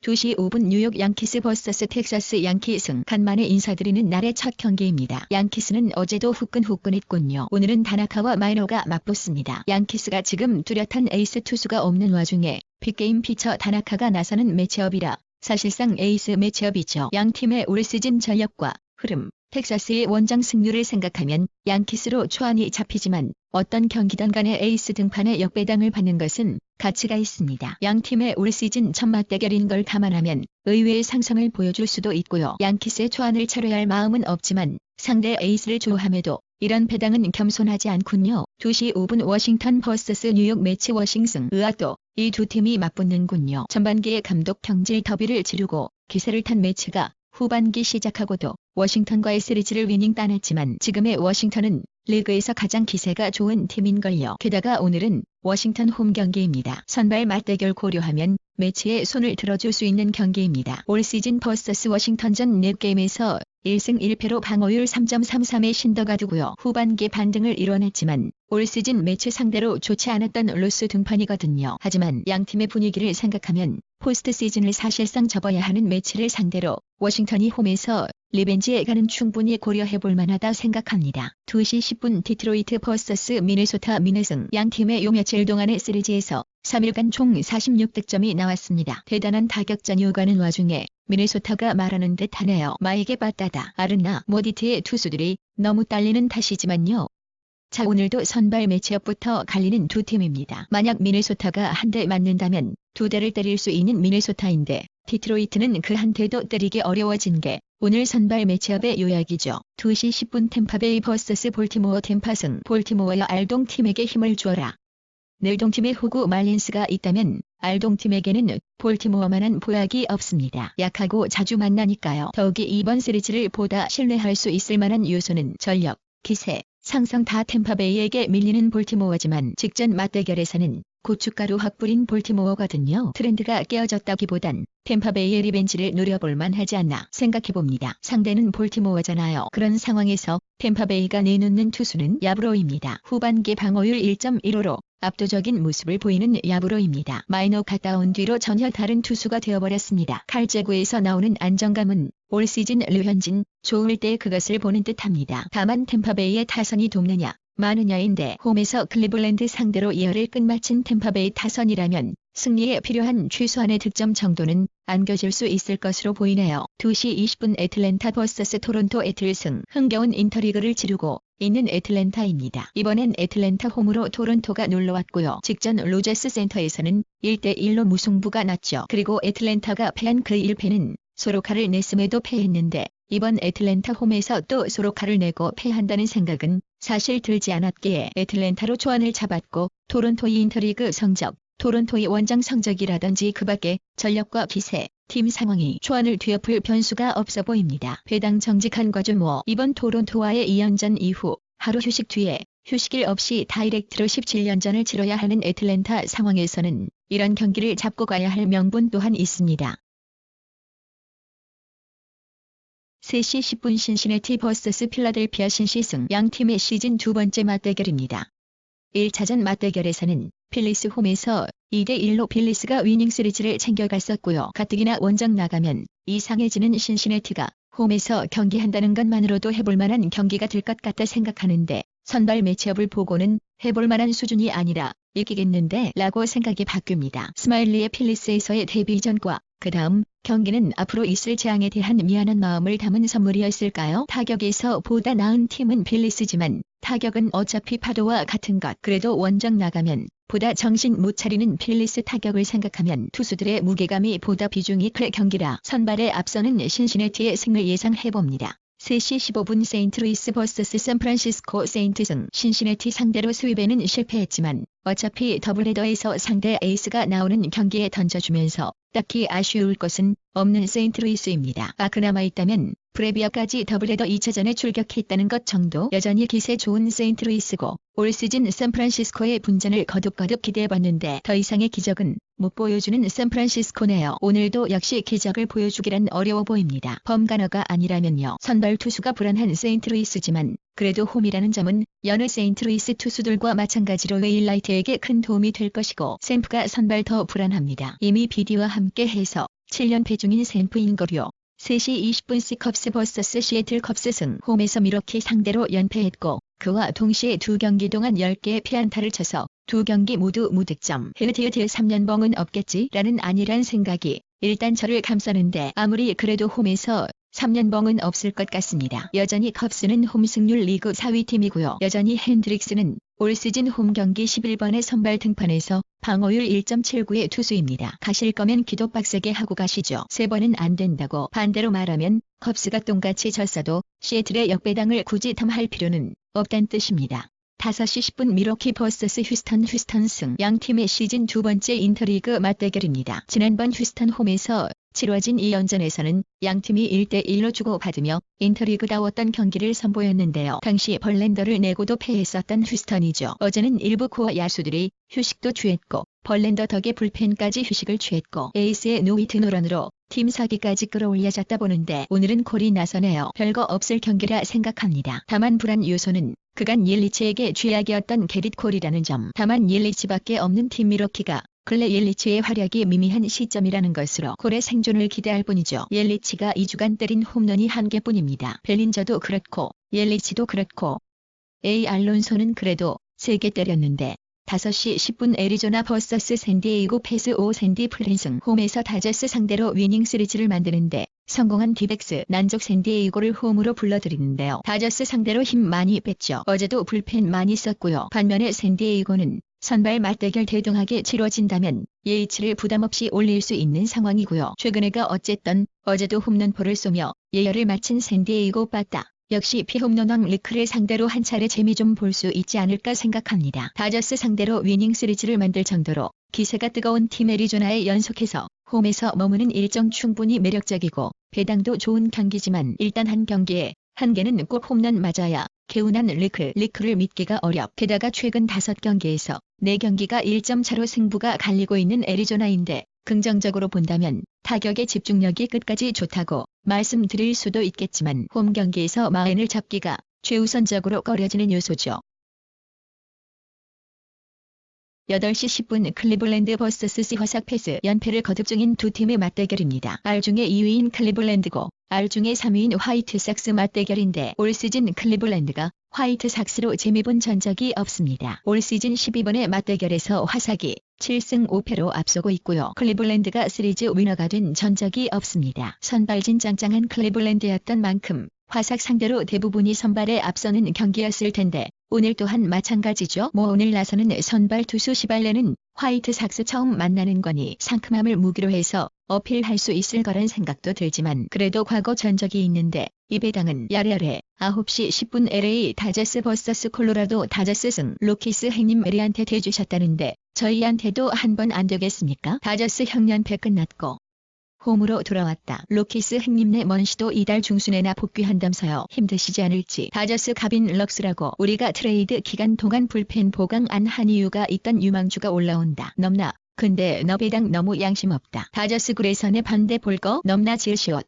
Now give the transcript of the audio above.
2시 5분 뉴욕 양키스 vs 텍사스 양키 승. 간만에 인사드리는 날의 첫 경기입니다. 양키스는 어제도 후끈후끈했군요. 오늘은 다나카와 마이너가 맞붙습니다. 양키스가 지금 뚜렷한 에이스 투수가 없는 와중에 빅게임 피처 다나카가 나서는 매치업이라 사실상 에이스 매치업이죠. 양팀의 올 시즌 전력과 흐름, 텍사스의 원정 승률을 생각하면 양키스로 초안이 잡히지만 어떤 경기든 간에 에이스 등판에 역배당을 받는 것은 가치가 있습니다. 양팀의 올 시즌 첫 맞대결인 걸 감안하면 의외의 상승을 보여줄 수도 있고요. 양키스의 초안을 차려야 할 마음은 없지만 상대 에이스를 좋아함에도 이런 배당은 겸손하지 않군요. 2시 5분 워싱턴 vs 뉴욕 매치 워싱승. 또 이 두 팀이 맞붙는군요. 전반기에 감독 경질 더비를 치르고 기세를 탄 매치가 후반기 시작하고도 워싱턴과의 시리즈를 위닝 따냈지만 지금의 워싱턴은 리그에서 가장 기세가 좋은 팀인걸요. 게다가 오늘은 워싱턴 홈 경기입니다. 선발 맞대결 고려하면 매치에 손을 들어줄 수 있는 경기입니다. 올 시즌 vs 워싱턴전 4게임에서 1승 1패로 방어율 3.33의 신더가 두고요. 후반기 반등을 이뤄냈지만 올 시즌 매치 상대로 좋지 않았던 로스 등판이거든요. 하지만 양팀의 분위기를 생각하면 포스트 시즌을 사실상 접어야 하는 매치를 상대로 워싱턴이 홈에서 리벤지에 가는 충분히 고려해볼 만하다 생각합니다. 2시 10분 디트로이트 vs 미네소타 미네승. 양팀의 요 며칠 동안의 시리즈에서 3일간 총 46득점이 나왔습니다. 대단한 타격전이 오가는 와중에 미네소타가 말하는 듯 하네요. 마에게 빠따다. 아르나 모디트의 투수들이 너무 딸리는 탓이지만요. 자, 오늘도 선발 매치업부터 갈리는 두 팀입니다. 만약 미네소타가 한 대 맞는다면 두 대를 때릴 수 있는 미네소타인데 디트로이트는 그 한 대도 때리기 어려워진 게 오늘 선발 매치업의 요약이죠. 2시 10분 템파베이 vs 볼티모어. 템파승. 볼티모어여 알동팀에게 힘을 주어라. 넬동팀의 호구 말린스가 있다면 알동팀에게는 볼티모어만한 보약이 없습니다. 약하고 자주 만나니까요. 더욱이 이번 시리즈를 보다 신뢰할 수 있을 만한 요소는 전력, 기세, 상성 다 템파베이에게 밀리는 볼티모어지만 직전 맞대결에서는 고춧가루 확 뿌린 볼티모어거든요. 트렌드가 깨어졌다기보단 템파베이의 리벤지를 노려볼 만하지 않나 생각해봅니다. 상대는 볼티모어잖아요. 그런 상황에서 템파베이가 내놓는 투수는 야브로입니다. 후반기 방어율 1.15로 압도적인 모습을 보이는 야브로입니다. 마이너 갔다 온 뒤로 전혀 다른 투수가 되어버렸습니다. 칼제구에서 나오는 안정감은 올 시즌 류현진 좋을 때 그것을 보는 듯합니다. 다만 템파베이의 타선이 돕느냐 마느냐인데 홈에서 클리블랜드 상대로 2할을 끝마친 템파베이 타선이라면 승리에 필요한 최소한의 득점 정도는 안겨줄 수 있을 것으로 보이네요. 2시 20분 애틀랜타 vs 토론토. 애틀승. 흥겨운 인터리그를 치르고 있는 애틀랜타입니다. 이번엔 애틀랜타 홈으로 토론토가 놀러왔고요. 직전 로저스 센터에서는 1대1로 무승부가 났죠. 그리고 애틀랜타가 패한 그 1패는 소로카를 냈음에도 패했는데 이번 애틀랜타 홈에서 또 소로카를 내고 패한다는 생각은 사실 들지 않았기에 애틀랜타로 초안을 잡았고 토론토의 인터리그 성적, 토론토의 원정 성적이라든지 그 밖에 전력과 기세, 팀 상황이 초안을 뒤엎을 변수가 없어 보입니다. 배당 정직한 과주모. 이번 토론토와의 2연전 이후 하루 휴식 뒤에 휴식일 없이 다이렉트로 17연전을 치러야 하는 애틀랜타 상황에서는 이런 경기를 잡고 가야 할 명분 또한 있습니다. 3시 10분 신시내티 vs 필라델피아. 신시승. 양팀의 시즌 두 번째 맞대결입니다. 1차전 맞대결에서는 필리스 홈에서 2대1로 필리스가 위닝 시리즈를 챙겨갔었고요. 가뜩이나 원정 나가면 이상해지는 신시내티가 홈에서 경기한다는 것만으로도 해볼 만한 경기가 될 것 같다 생각하는데 선발 매치업을 보고는 해볼 만한 수준이 아니라 이기겠는데 라고 생각이 바뀝니다. 스마일리의 필리스에서의 데뷔전과 그 다음 경기는 앞으로 있을 재앙에 대한 미안한 마음을 담은 선물이었을까요? 타격에서 보다 나은 팀은 필리스지만 타격은 어차피 파도와 같은 것. 그래도 원정 나가면 보다 정신 못 차리는 필리스 타격을 생각하면 투수들의 무게감이 보다 비중이 클 경기라 선발에 앞서는 신시내티의 승을 예상해봅니다. 3시 15분 세인트루이스 vs 샌프란시스코. 세인트승. 신시내티 상대로 스윕에는 실패했지만 어차피 더블헤더에서 상대 에이스가 나오는 경기에 던져주면서 딱히 아쉬울 것은 없는 세인트루이스입니다. 그나마 있다면 브레비아까지 더블헤더 2차전에 출격했다는 것 정도. 여전히 기세 좋은 세인트루이스고 올 시즌 샌프란시스코의 분전을 거듭거듭 기대해봤는데 더 이상의 기적은 못 보여주는 샌프란시스코네요. 오늘도 역시 기적을 보여주기란 어려워 보입니다. 범가너가 아니라면요. 선발 투수가 불안한 세인트루이스지만 그래도 홈이라는 점은 여느 세인트루이스 투수들과 마찬가지로 웨일라이트에게 큰 도움이 될 것이고 샘프가 선발 더 불안합니다. 이미 비디와 함께 해서 7연패 중인 샌프인거리오. 3시 20분씩 컵스 vs 시애틀 컵스 승. 홈에서 밀워키 상대로 연패했고 그와 동시에 두 경기 동안 10개의 피안타를 쳐서 두 경기 모두 무득점. 헤드헤드 3연봉은 없겠지라는 안일한 생각이 일단 저를 감싸는데 아무리 그래도 홈에서 3연봉은 없을 것 같습니다. 여전히 컵스는 홈 승률 리그 4위 팀이고요. 여전히 핸드릭스는 올 시즌 홈 경기 11번의 선발 등판에서 방어율 1.79의 투수입니다. 가실 거면 기도 빡세게 하고 가시죠. 3번은 안 된다고. 반대로 말하면 컵스가 똥같이 졌어도 시애틀의 역배당을 굳이 탐할 필요는 없단 뜻입니다. 5시 10분 밀워키 vs 휴스턴 승. 양 팀의 시즌 두 번째 인터리그 맞대결입니다. 지난번 휴스턴 홈에서 치러진 2연전에서는 양 팀이 1대1로 주고받으며 인터리그다웠던 경기를 선보였는데요. 당시 벌랜더를 내고도 패했었던 휴스턴이죠. 어제는 일부 코어 야수들이 휴식도 취했고 벌랜더 덕에 불펜까지 휴식을 취했고 에이스의 노히트 노런으로 팀 사기까지 끌어올려졌다 보는데 오늘은 콜이 나서네요. 별거 없을 경기라 생각합니다. 다만 불안 요소는 그간 옐리치에게 쥐약이었던 게릿 콜이라는 점. 다만 옐리치밖에 없는 팀 밀워키가 근래 옐리치의 활약이 미미한 시점이라는 것으로 콜의 생존을 기대할 뿐이죠. 옐리치가 2주간 때린 홈런이 1개뿐입니다. 벨린저도 그렇고 옐리치도 그렇고 알론소는 그래도 3개 때렸는데 5시 10분 애리조나 vs 샌디에이고 패스 5 샌디 프린승. 홈에서 다저스 상대로 위닝 시리즈를 만드는데 성공한 디백스. 난족 샌디에이고를 홈으로 불러들이는데요. 다저스 상대로 힘 많이 뺐죠. 어제도 불펜 많이 썼고요. 반면에 샌디에이고는 선발 맞대결 대등하게 치러진다면 예이치를 부담없이 올릴 수 있는 상황이고요. 최근에가 어쨌든 어제도 홈런포를 쏘며 예열을 마친 샌디에이고 빠따. 역시 피홈런왕 리크를 상대로 한 차례 재미 좀 볼 수 있지 않을까 생각합니다. 다저스 상대로 위닝 시리즈를 만들 정도로 기세가 뜨거운 팀 애리조나에 연속해서 홈에서 머무는 일정 충분히 매력적이고 배당도 좋은 경기지만 일단 한 경기에 한 개는 꼭 홈런 맞아야 개운한 리크를 믿기가 어렵. 게다가 최근 5경기에서 4경기가 1점 차로 승부가 갈리고 있는 애리조나인데 긍정적으로 본다면 타격의 집중력이 끝까지 좋다고 말씀드릴 수도 있겠지만 홈 경기에서 마인을 잡기가 최우선적으로 꺼려지는 요소죠. 8시 10분 클리블랜드 vs 시화삭 패스. 연패를 거듭 중인 두 팀의 맞대결입니다. R 중에 2위인 클리블랜드고 R 중에 3위인 화이트삭스 맞대결인데 올 시즌 클리블랜드가 화이트삭스로 재미본 전적이 없습니다. 올 시즌 12번의 맞대결에서 화삭이 7승 5패로 앞서고 있고요. 클리블랜드가 시리즈 위너가 된 전적이 없습니다. 선발진 짱짱한 클리블랜드였던 만큼 화삭 상대로 대부분이 선발에 앞서는 경기였을 텐데 오늘 또한 마찬가지죠. 오늘 나서는 선발 투수 시발레는 화이트삭스 처음 만나는 거니 상큼함을 무기로 해서 어필할 수 있을 거란 생각도 들지만 그래도 과거 전적이 있는데 이 배당은 야래야래. 9시 10분 LA 다저스 vs 콜로라도 다저스 승. 로키스 행님 메리한테 대주셨다는데 저희한테도 한 번 안 되겠습니까? 다저스 형연패 끝났고 홈으로 돌아왔다. 로키스 행님네 먼시도 이달 중순에나 복귀한다면서요. 힘드시지 않을지. 다저스 갑인 럭스라고. 우리가 트레이드 기간 동안 불펜 보강 안 한 이유가 있던 유망주가 올라온다. 넘나. 근데 너 배당 너무 양심 없다. 다저스 그래서 내 반대 볼 거 넘나 지으시옷.